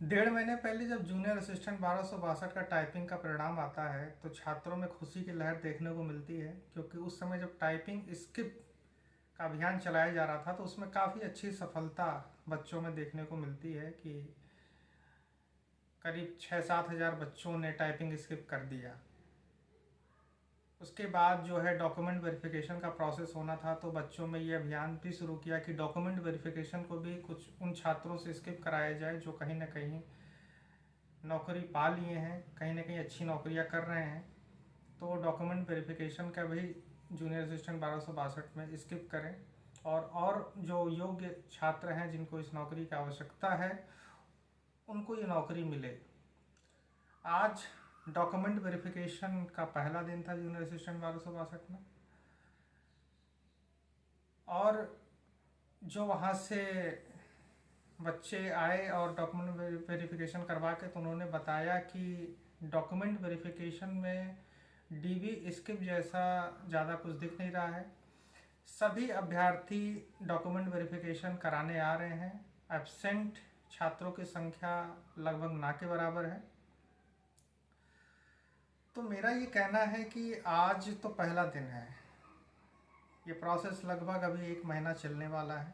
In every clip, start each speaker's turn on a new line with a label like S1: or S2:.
S1: डेढ़ महीने पहले जब जूनियर असिस्टेंट 1262 का टाइपिंग का परिणाम आता है तो छात्रों में खुशी की लहर देखने को मिलती है, क्योंकि उस समय जब टाइपिंग स्किप का अभियान चलाया जा रहा था तो उसमें काफ़ी अच्छी सफलता बच्चों में देखने को मिलती है कि करीब 6-7 हज़ार बच्चों ने टाइपिंग स्किप कर दिया। उसके बाद जो है डॉक्यूमेंट वेरिफिकेशन का प्रोसेस होना था, तो बच्चों में ये अभियान भी शुरू किया कि डॉक्यूमेंट वेरिफिकेशन को भी कुछ उन छात्रों से स्किप कराया जाए जो कहीं ना कहीं नौकरी पा लिए हैं, कहीं ना कहीं अच्छी नौकरियां कर रहे हैं। तो डॉक्यूमेंट वेरिफिकेशन का भी जूनियर असिस्टेंट 1262 में स्किप करें, और जो योग्य छात्र हैं जिनको इस नौकरी की आवश्यकता है उनको ये नौकरी मिले। आज डॉक्यूमेंट वेरिफिकेशन का पहला दिन था जूनियर असिस्टेंट 1262 में, और जो वहाँ से बच्चे आए और डॉक्यूमेंट वेरिफिकेशन करवा के, तो उन्होंने बताया कि डॉक्यूमेंट वेरिफिकेशन में डीबी स्किप जैसा ज़्यादा कुछ दिख नहीं रहा है। सभी अभ्यर्थी डॉक्यूमेंट वेरिफिकेशन कराने आ रहे हैं। एब्सेंट छात्रों की संख्या लगभग ना के बराबर है। तो मेरा ये कहना है कि आज तो पहला दिन है, ये प्रोसेस लगभग अभी 1 महीना चलने वाला है।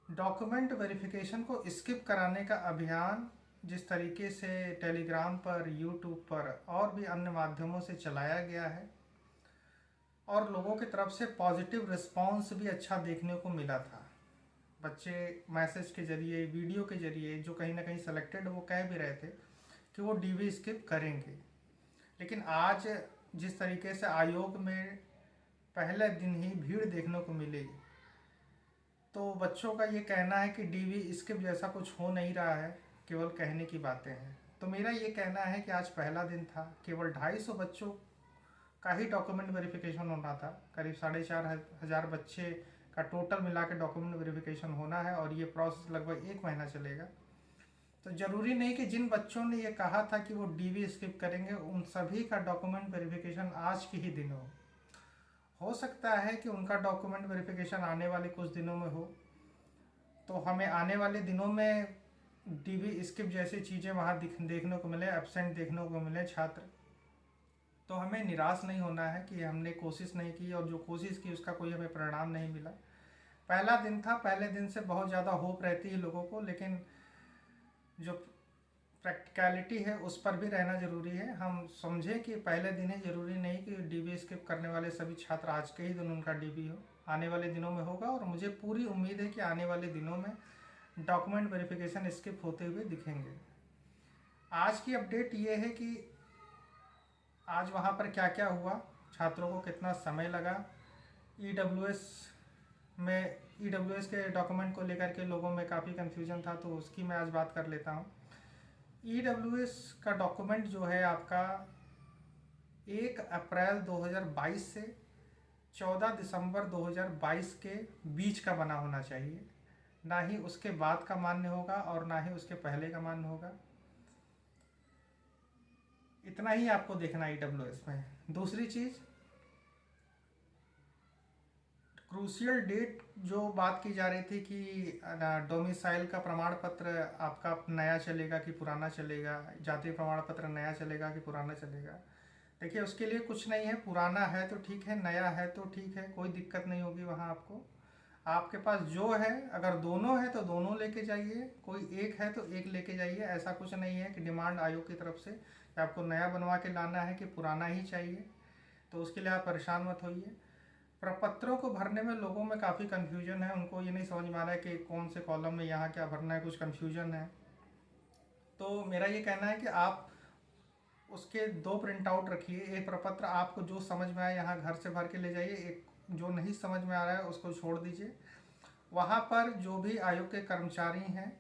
S1: डॉक्यूमेंट वेरिफिकेशन को स्किप कराने का अभियान जिस तरीके से टेलीग्राम पर, यूट्यूब पर और भी अन्य माध्यमों से चलाया गया है, और लोगों की तरफ से पॉजिटिव रिस्पांस भी अच्छा देखने को मिला था। बच्चे मैसेज के जरिए, वीडियो के जरिए, जो कहीं ना कहीं सेलेक्टेड, वो कह भी रहे थे कि वो डीवी स्किप करेंगे। लेकिन आज जिस तरीके से आयोग में पहले दिन ही भीड़ देखने को मिली, तो बच्चों का ये कहना है कि डीवी स्किप जैसा कुछ हो नहीं रहा है, केवल कहने की बातें हैं। तो मेरा ये कहना है कि आज पहला दिन था, केवल 250 बच्चों का ही डॉक्यूमेंट वेरिफिकेशन होना था। करीब 4,500 बच्चे का टोटल मिला के डॉक्यूमेंट वेरिफिकेशन होना है, और ये प्रोसेस लगभग 1 महीना चलेगा। तो ज़रूरी नहीं कि जिन बच्चों ने ये कहा था कि वो डीवी स्किप करेंगे, उन सभी का डॉक्यूमेंट वेरिफिकेशन आज के ही दिन हो सकता है कि उनका डॉक्यूमेंट वेरिफिकेशन आने वाले कुछ दिनों में हो, तो हमें आने वाले दिनों में डीवी स्किप जैसी चीज़ें वहाँ देखने को मिले, एब्सेंट देखने को मिले छात्र। तो हमें निराश नहीं होना है कि हमने कोशिश नहीं की, और जो कोशिश की उसका कोई हमें परिणाम नहीं मिला। पहला दिन था, पहले दिन से बहुत ज़्यादा होप रहती है लोगों को, लेकिन जो प्रैक्टिकलिटी है उस पर भी रहना ज़रूरी है। हम समझें कि पहले दिन ही ज़रूरी नहीं कि डीबी स्किप करने वाले सभी छात्र आज के ही दिन उनका डीबी हो, आने वाले दिनों में होगा। और मुझे पूरी उम्मीद है कि आने वाले दिनों में डॉक्यूमेंट वेरिफिकेशन स्किप होते हुए दिखेंगे। आज की अपडेट ये है कि आज वहाँ पर क्या क्या हुआ, छात्रों को कितना समय लगा, ईडब्ल्यूएस में ईडब्ल्यूएस के डॉक्यूमेंट को लेकर के लोगों में काफ़ी कन्फ्यूजन था, तो उसकी मैं आज बात कर लेता हूँ। ईडब्ल्यूएस का डॉक्यूमेंट जो है आपका 1 अप्रैल 2022 से 14 दिसंबर 2022 के बीच का बना होना चाहिए। ना ही उसके बाद का मान्य होगा और ना ही उसके पहले का मान्य होगा। इतना ही आपको देखना ईडब्ल्यूएस में। दूसरी चीज़, क्रूशियल डेट जो बात की जा रही थी कि डोमिसाइल का प्रमाण पत्र आपका नया चलेगा कि पुराना चलेगा, जाति प्रमाण पत्र नया चलेगा कि पुराना चलेगा। देखिए, उसके लिए कुछ नहीं है, पुराना है तो ठीक है, नया है तो ठीक है, कोई दिक्कत नहीं होगी वहाँ आपको। आपके पास जो है, अगर दोनों है तो दोनों लेके जाइए, कोई एक है तो एक लेके जाइए। ऐसा कुछ नहीं है कि डिमांड आयोग की तरफ से कि आपको नया बनवा के लाना है कि पुराना ही चाहिए, तो उसके लिए आप परेशान मत होइए। प्रपत्रों को भरने में लोगों में काफ़ी कन्फ्यूजन है, उनको ये नहीं समझ में आ रहा है कि कौन से कॉलम में यहाँ क्या भरना है, कुछ कन्फ्यूजन है। तो मेरा ये कहना है कि आप उसके 2 प्रिंट आउट रखिए। एक प्रपत्र आपको जो समझ में आए यहाँ घर से भर के ले जाइए, एक जो नहीं समझ में आ रहा है उसको छोड़ दीजिए। वहाँ पर जो भी आयोग के कर्मचारी हैं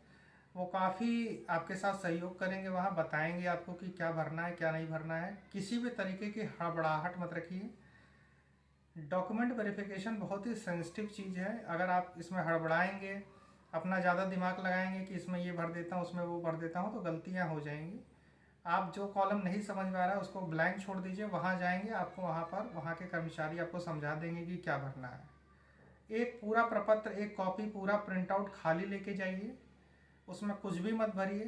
S1: वो काफ़ी आपके साथ सहयोग करेंगे, वहाँ बताएंगे आपको कि क्या भरना है क्या नहीं भरना है। किसी भी तरीके की हड़बड़ाहट मत रखिए। डॉक्यूमेंट वेरिफिकेशन बहुत ही सेंसिटिव चीज़ है। अगर आप इसमें हड़बड़ाएंगे, अपना ज़्यादा दिमाग लगाएंगे कि इसमें ये भर देता हूँ उसमें वो भर देता हूँ, तो गलतियाँ हो जाएंगी। आप जो कॉलम नहीं समझ में आ रहा है उसको ब्लैंक छोड़ दीजिए, वहाँ जाएंगे, आपको वहाँ पर वहाँ के कर्मचारी आपको समझा देंगे कि क्या भरना है। एक पूरा प्रपत्र, एक कॉपी पूरा प्रिंट आउट खाली लेके जाइए, उसमें कुछ भी मत भरिए,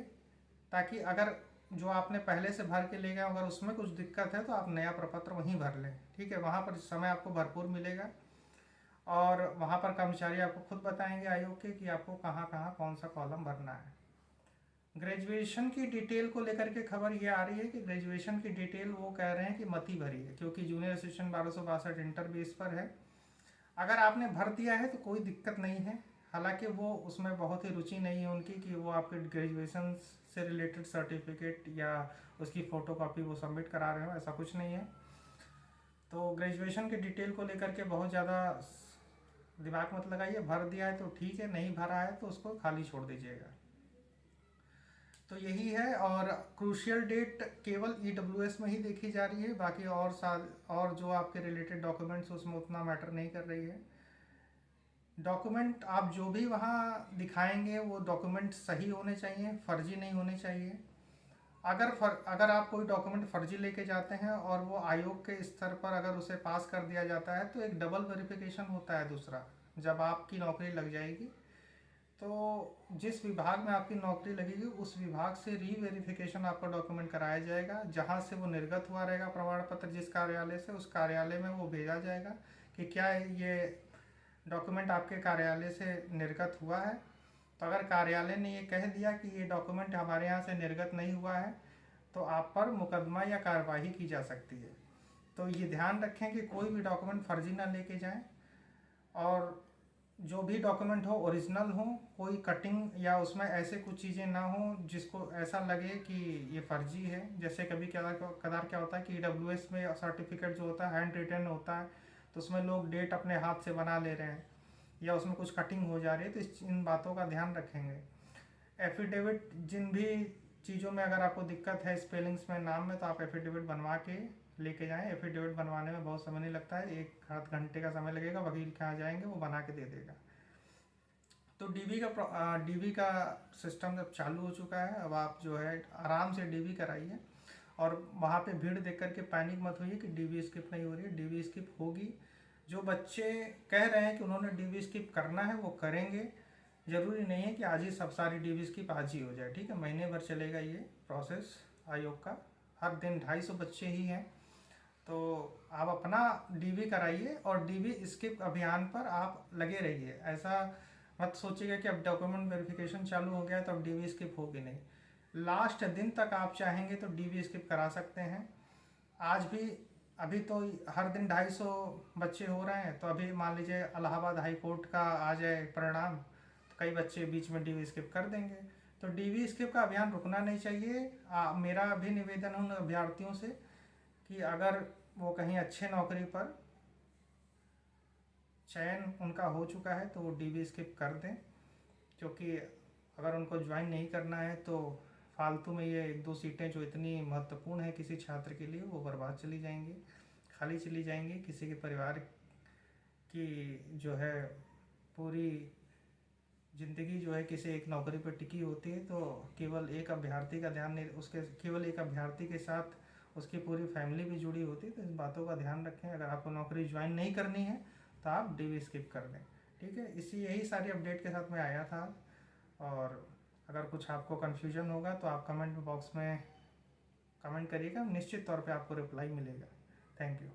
S1: ताकि अगर जो आपने पहले से भर के ले गए अगर उसमें कुछ दिक्कत है तो आप नया प्रपत्र वहीं भर लें। ठीक है, वहाँ पर समय आपको भरपूर मिलेगा और वहाँ पर कर्मचारी आपको खुद बताएंगे आयोग के कि आपको कहाँ कहाँ कौन सा कॉलम भरना है। ग्रेजुएशन की डिटेल को लेकर के खबर ये आ रही है कि ग्रेजुएशन की डिटेल वो कह रहे हैं कि मत ही भरिए, क्योंकि जूनियर असिस्टेंट 1262 इंटर बेस पर है। अगर आपने भर दिया है तो कोई दिक्कत नहीं है, हालांकि वो उसमें बहुत ही रुचि नहीं है उनकी कि वो आपके ग्रेजुएशन से रिलेटेड सर्टिफिकेट या उसकी फ़ोटोकॉपी वो सबमिट करा रहे हो, ऐसा कुछ नहीं है। तो ग्रेजुएशन की डिटेल को लेकर के बहुत ज़्यादा दिमाग मत लगाइए। भर दिया है तो ठीक है, नहीं भरा है तो उसको खाली छोड़ दीजिएगा। तो यही है, और क्रूशियल डेट केवल EWS में ही देखी जा रही है, बाकी और जो आपके रिलेटेड डॉक्यूमेंट्स उसमें उतना मैटर नहीं कर रही है। डॉक्यूमेंट आप जो भी वहाँ दिखाएंगे वो डॉक्यूमेंट सही होने चाहिए, फर्जी नहीं होने चाहिए। अगर आप कोई डॉक्यूमेंट फर्जी लेके जाते हैं और वो आयोग के स्तर पर अगर उसे पास कर दिया जाता है तो एक डबल वेरिफिकेशन होता है दूसरा। जब आपकी नौकरी लग जाएगी तो जिस विभाग में आपकी नौकरी लगेगी उस विभाग से री-वेरिफिकेशन आपका डॉक्यूमेंट कराया जाएगा। जहाँ से वो निर्गत हुआ रहेगा प्रमाण पत्र, जिस कार्यालय से, उस कार्यालय में वो भेजा जाएगा कि क्या ये डॉक्यूमेंट आपके कार्यालय से निर्गत हुआ है। तो अगर कार्यालय ने ये कह दिया कि ये डॉक्यूमेंट हमारे यहाँ से निर्गत नहीं हुआ है तो आप पर मुकदमा या कार्यवाही की जा सकती है। तो ये ध्यान रखें कि कोई भी डॉक्यूमेंट फर्जी ना लेके जाएं, और जो भी डॉक्यूमेंट हो ओरिजिनल हो, कोई कटिंग या उसमें ऐसे कुछ चीज़ें ना हो जिसको ऐसा लगे कि ये फर्जी है। जैसे कभी कदार क्या होता है कि EWS में सर्टिफिकेट जो होता है हैंड रिटन होता है, तो उसमें लोग डेट अपने हाथ से बना ले रहे हैं या उसमें कुछ कटिंग हो जा रही है, तो इन बातों का ध्यान रखेंगे। एफिडेविट, जिन भी चीज़ों में अगर आपको दिक्कत है स्पेलिंग्स में, नाम में, तो आप एफिडेविट बनवा के लेके जाएं। एफिडेविट बनवाने में बहुत समय नहीं लगता है, 1 घंटे का समय लगेगा, वकील के यहाँ जाएंगे वो बना के दे देगा। तो डीबी का सिस्टम जब चालू हो चुका है, अब आप जो है आराम से डीबी कराइए और वहाँ पे भीड़ देख करके पैनिक मत होइए कि डीबी स्किप नहीं हो रही है। डीबी स्किप होगी। जो बच्चे कह रहे हैं कि उन्होंने डीबी स्किप करना है वो करेंगे, ज़रूरी नहीं है कि आज ही सब सारी डीबी स्किप आज ही हो जाए। ठीक है, महीने भर चलेगा ये प्रोसेस आयोग का। हर दिन 250 बच्चे ही हैं, तो आप अपना डीबी कराइए और डीबी स्किप अभियान पर आप लगे रहिए। ऐसा मत सोचिएगा कि अब डॉक्यूमेंट वेरिफिकेशन चालू हो गया तो अब डीबी स्किप होगी नहीं। लास्ट दिन तक आप चाहेंगे तो डीबी स्किप करा सकते हैं। आज भी अभी तो हर दिन 250 बच्चे हो रहे हैं, तो अभी मान लीजिए इलाहाबाद हाई कोर्ट का आ जाए परिणाम तो कई बच्चे बीच में डीबी स्किप कर देंगे। तो डीबी स्किप का अभियान रुकना नहीं चाहिए। मेरा भी निवेदन है उन अभ्यर्थियों से कि अगर वो कहीं अच्छे नौकरी पर चयन उनका हो चुका है तो वो डीबी स्किप कर दें, क्योंकि अगर उनको ज्वाइन नहीं करना है तो फालतू में ये 1-2 सीटें जो इतनी महत्वपूर्ण है किसी छात्र के लिए वो बर्बाद चली जाएंगी, खाली चली जाएंगी। किसी के परिवार की जो है पूरी ज़िंदगी जो है किसी एक नौकरी पर टिकी होती है, तो केवल एक अभ्यर्थी का ध्यान नहीं, उसके केवल एक अभ्यर्थी के साथ उसकी पूरी फैमिली भी जुड़ी होती है। तो इन बातों का ध्यान रखें। अगर आपको नौकरी ज्वाइन नहीं करनी है तो आप डीबी स्किप कर दें। ठीक है, यही सारी अपडेट के साथ मैं आया था। और अगर कुछ आपको कन्फ्यूजन होगा तो आप कमेंट बॉक्स में कमेंट करिएगा, निश्चित तौर पे आपको रिप्लाई मिलेगा। Thank you.